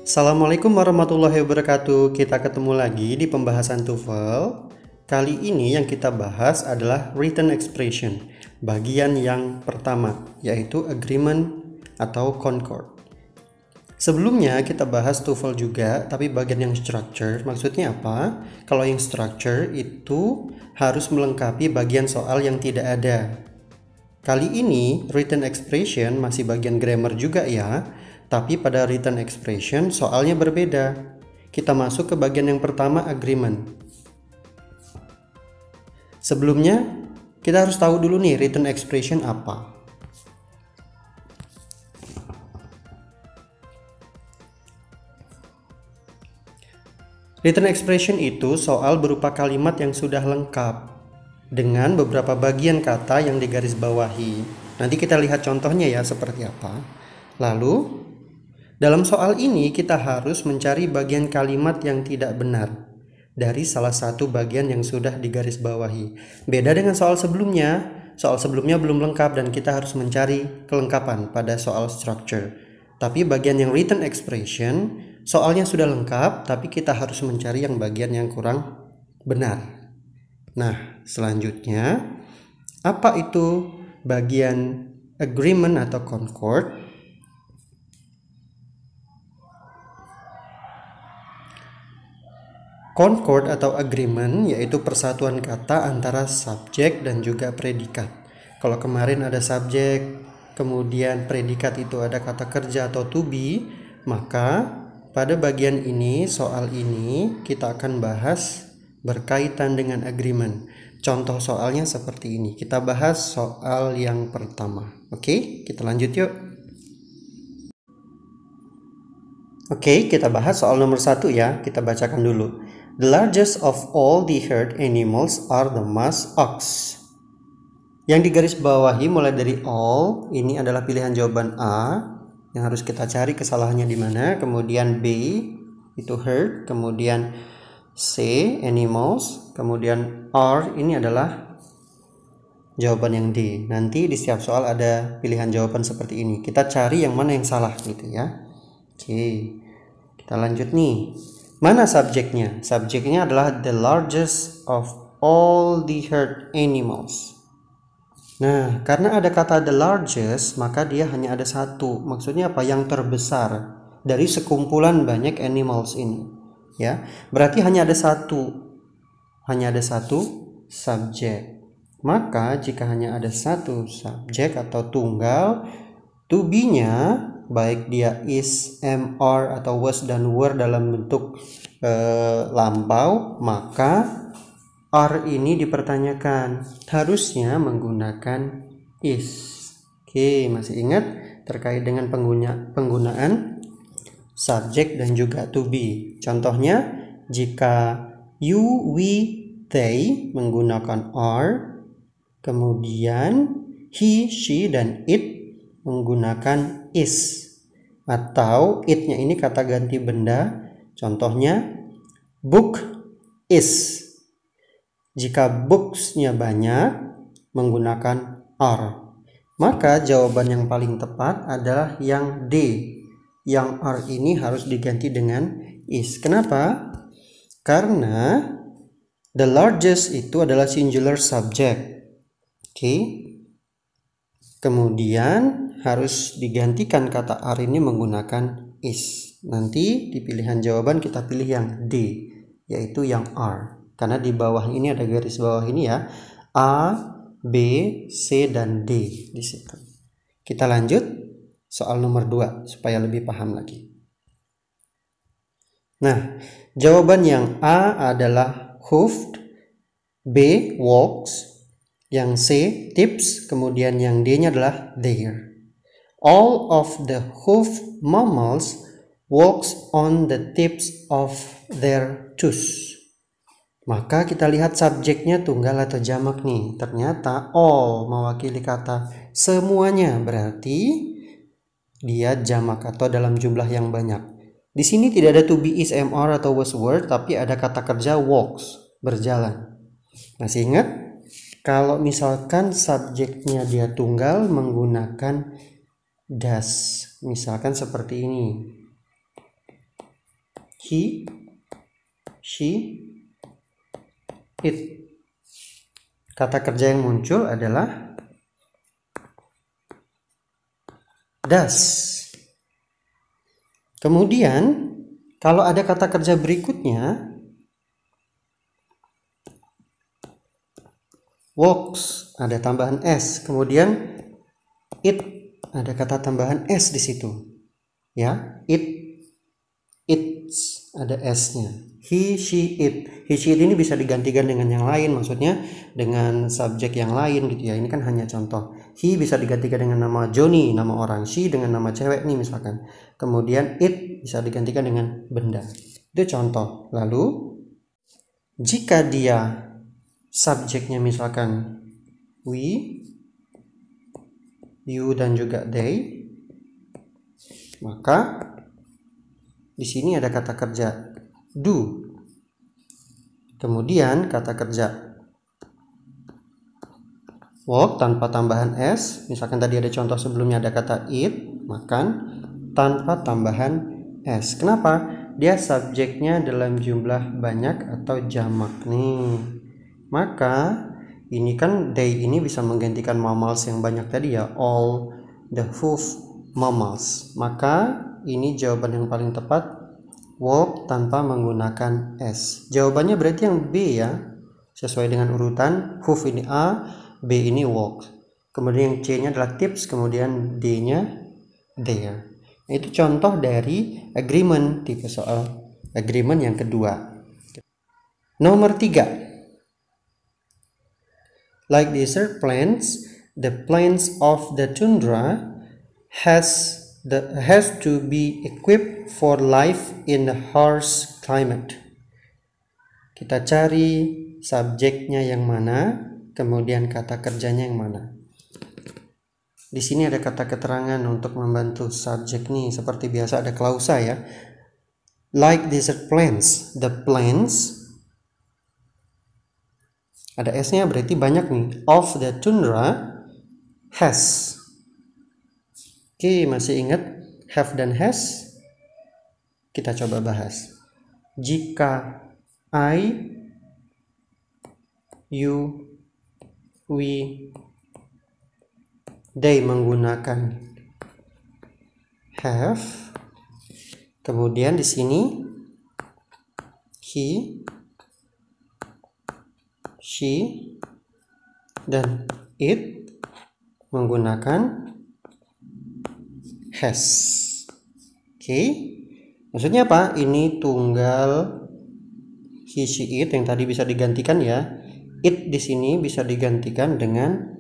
Assalamualaikum warahmatullahi wabarakatuh. Kita ketemu lagi di pembahasan TOEFL. Kali ini yang kita bahas adalah written expression, bagian yang pertama, yaitu agreement atau concord. Sebelumnya kita bahas TOEFL juga, tapi bagian yang structure. Maksudnya apa? Kalau yang structure itu harus melengkapi bagian soal yang tidak ada. Kali ini written expression masih bagian grammar juga ya, tapi pada written expression soalnya berbeda. Kita masuk ke bagian yang pertama, agreement. Sebelumnya kita harus tahu dulu nih written expression apa. Written expression itu soal berupa kalimat yang sudah lengkap dengan beberapa bagian kata yang digarisbawahi. Nanti kita lihat contohnya ya seperti apa. Lalu dalam soal ini kita harus mencari bagian kalimat yang tidak benar dari salah satu bagian yang sudah digarisbawahi. Beda dengan soal sebelumnya. Soal sebelumnya belum lengkap dan kita harus mencari kelengkapan pada soal structure. Tapi bagian yang written expression soalnya sudah lengkap, tapi kita harus mencari yang bagian yang kurang benar. Nah, selanjutnya apa itu bagian agreement atau concord? Concord atau agreement yaitu persatuan kata antara subjek dan juga predikat. Kalau kemarin ada subjek, kemudian predikat itu ada kata kerja atau to be, maka pada bagian ini, soal ini kita akan bahas berkaitan dengan agreement. Contoh soalnya seperti ini. Kita bahas soal yang pertama. Oke, kita lanjut yuk. Oke, kita bahas soal nomor 1 ya. Kita bacakan dulu. The largest of all the herd animals are the musk ox. Yang digarisbawahi mulai dari all, ini adalah pilihan jawaban A yang harus kita cari kesalahannya di mana. Kemudian B itu herd, kemudian C animals, kemudian R ini adalah jawaban yang D. Nanti di setiap soal ada pilihan jawaban seperti ini. Kita cari yang mana yang salah gitu ya. Oke, kita lanjut nih. Mana subjeknya? Subjeknya adalah the largest of all the herd animals. Nah, karena ada kata the largest, maka dia hanya ada satu. Maksudnya apa? Yang terbesar dari sekumpulan banyak animals ini. Ya, berarti hanya ada satu. Hanya ada satu subjek. Maka jika hanya ada satu subjek atau tunggal, to be-nya baik dia is, am, are atau was dan were dalam bentuk lampau, maka are ini dipertanyakan, harusnya menggunakan is. Oke, masih ingat terkait dengan penggunaan subjek dan juga to be. Contohnya jika you, we, they menggunakan are, kemudian he, she dan it menggunakan is, atau it-nya ini kata ganti benda. Contohnya book is. Jika books-nya banyak menggunakan are. Maka jawaban yang paling tepat adalah yang D. Yang are ini harus diganti dengan is. Kenapa? Karena the largest itu adalah singular subject. Oke. Kemudian harus digantikan kata are ini menggunakan is. Nanti di pilihan jawaban kita pilih yang D, yaitu yang are. Karena di bawah ini ada garis bawah ini ya, A, B, C dan D di situ. Kita lanjut soal nomor 2 supaya lebih paham lagi. Nah, jawaban yang A adalah hoofed, B walks, yang C tips, kemudian yang D-nya adalah there. All of the hoofed mammals walks on the tips of their toes. Maka kita lihat subjeknya tunggal atau jamak nih. Ternyata all mewakili kata semuanya, berarti dia jamak atau dalam jumlah yang banyak. Di sini tidak ada to be, is, am, are atau was, were, tapi ada kata kerja walks, berjalan. Masih ingat? Kalau misalkan subjeknya dia tunggal menggunakan does, misalkan seperti ini. he, she, it. Kata kerja yang muncul adalah does. Kemudian kalau ada kata kerja berikutnya walks, ada tambahan s, kemudian it, ada kata tambahan s di situ. Ya, it, it's, ada s-nya. He, she, it. He, she, it ini bisa digantikan dengan yang lain, maksudnya dengan subjek yang lain gitu ya. Ini kan hanya contoh. He bisa digantikan dengan nama Johnny, nama orang. She dengan nama cewek nih misalkan. Kemudian it bisa digantikan dengan benda. Itu contoh. Lalu jika dia subjeknya misalkan we, you dan juga they, maka di sini ada kata kerja do. Kemudian kata kerja walk tanpa tambahan s. Misalkan tadi ada contoh sebelumnya ada kata eat, makan, tanpa tambahan s. Kenapa? Dia subjeknya dalam jumlah banyak atau jamak nih. Maka ini kan they ini bisa menggantikan mammals yang banyak tadi ya, all the hoof mammals. Maka ini jawaban yang paling tepat, walk tanpa menggunakan s. Jawabannya berarti yang B ya, sesuai dengan urutan. Hoof ini A, B ini walk. Kemudian yang C nya adalah tips, kemudian D nya there. Nah, itu contoh dari agreement, tipe soal agreement yang kedua. Nomor 3. Like desert plants, the plants of the tundra has to be equipped for life in the harsh climate. Kita cari subjeknya yang mana, kemudian kata kerjanya yang mana. Di sini ada kata keterangan untuk membantu subjek nih, seperti biasa ada klausa ya. Like desert plants, the plants ada s-nya berarti banyak nih. Of the tundra has. Oke, masih ingat have dan has? Kita coba bahas. Jika I, you, we, they menggunakan have, kemudian di sini he, she, dan it menggunakan has. Oke. Maksudnya apa? Ini tunggal he, she, it yang tadi bisa digantikan ya. It di sini bisa digantikan dengan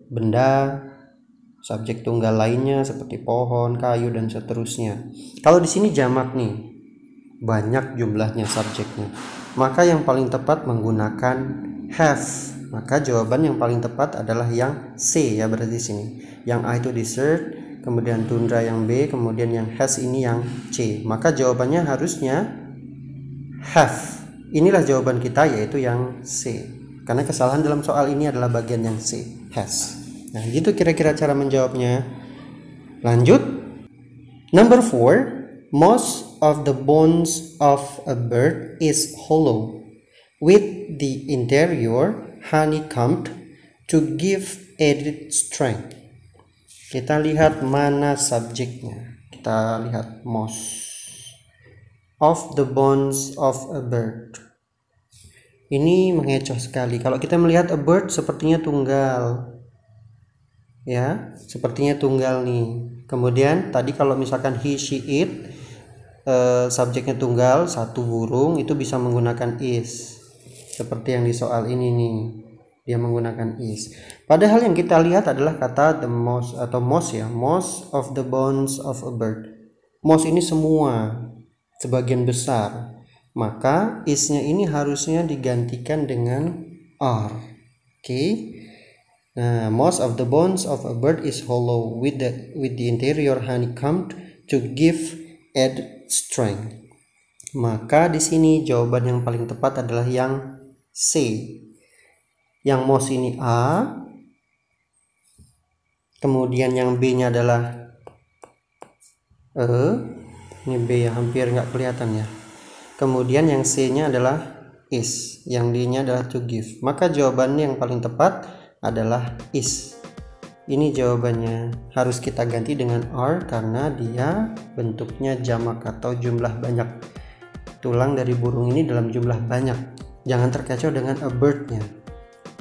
benda, subjek tunggal lainnya seperti pohon, kayu dan seterusnya. Kalau di sini jamak nih, banyak jumlahnya subjeknya. Maka yang paling tepat menggunakan have. Maka jawaban yang paling tepat adalah yang C ya, berarti sini. Yang A itu desert, kemudian tundra yang B, kemudian yang has ini yang C. Maka jawabannya harusnya have. Inilah jawaban kita, yaitu yang C. Karena kesalahan dalam soal ini adalah bagian yang C, has. Nah, gitu kira-kira cara menjawabnya. Lanjut. Number 4, most of the bones of a bird is hollow, with the interior honeycombed to give added strength. Kita lihat mana subjeknya. Kita lihat most of the bones of a bird. Ini mengecoh sekali. Kalau kita melihat a bird sepertinya tunggal. Ya, sepertinya tunggal nih. Kemudian tadi kalau misalkan he, she, it, subjeknya tunggal, satu burung, itu bisa menggunakan is. Seperti yang di soal ini nih, dia menggunakan is. Padahal yang kita lihat adalah kata the most atau most ya, most of the bones of a bird. Most ini semua, sebagian besar. Maka is-nya ini harusnya digantikan dengan are. Oke. Nah, most of the bones of a bird is hollow, with the interior honeycombed to give added strength. Maka di sini jawaban yang paling tepat adalah yang C. Yang most ini A, kemudian yang B nya adalah E, Ini B ya, hampir nggak kelihatan ya. Kemudian yang C-nya adalah is, yang D-nya adalah to give. Maka jawabannya yang paling tepat adalah is. Ini jawabannya. Harus kita ganti dengan are karena dia bentuknya jamak atau jumlah banyak. Tulang dari burung ini dalam jumlah banyak. Jangan terkecoh dengan a bird-nya.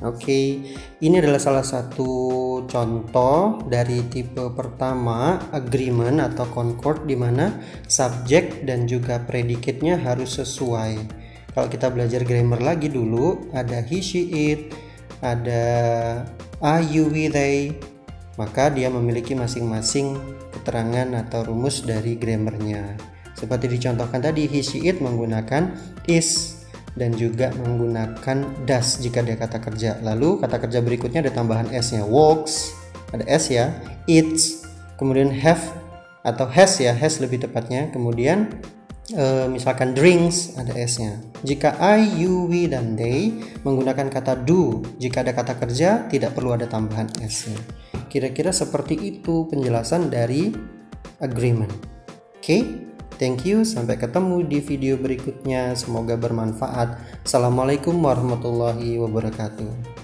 Oke, ini adalah salah satu contoh dari tipe pertama agreement atau concord, di mana subjek dan juga predicate-nya harus sesuai. Kalau kita belajar grammar lagi dulu, ada he, she, it, ada I, you, we, they, maka dia memiliki masing-masing keterangan atau rumus dari grammarnya. Seperti dicontohkan tadi, he, she, it menggunakan is dan juga menggunakan does jika dia kata kerja. Lalu kata kerja berikutnya ada tambahan s-nya, walks, ada s ya, eats, kemudian have atau has ya, has lebih tepatnya. Kemudian misalkan drinks, ada s-nya. Jika I, you, we, dan they menggunakan kata do, jika ada kata kerja tidak perlu ada tambahan s-nya. Kira-kira seperti itu penjelasan dari agreement. Oke? Thank you, sampai ketemu di video berikutnya. Semoga bermanfaat. Assalamualaikum warahmatullahi wabarakatuh.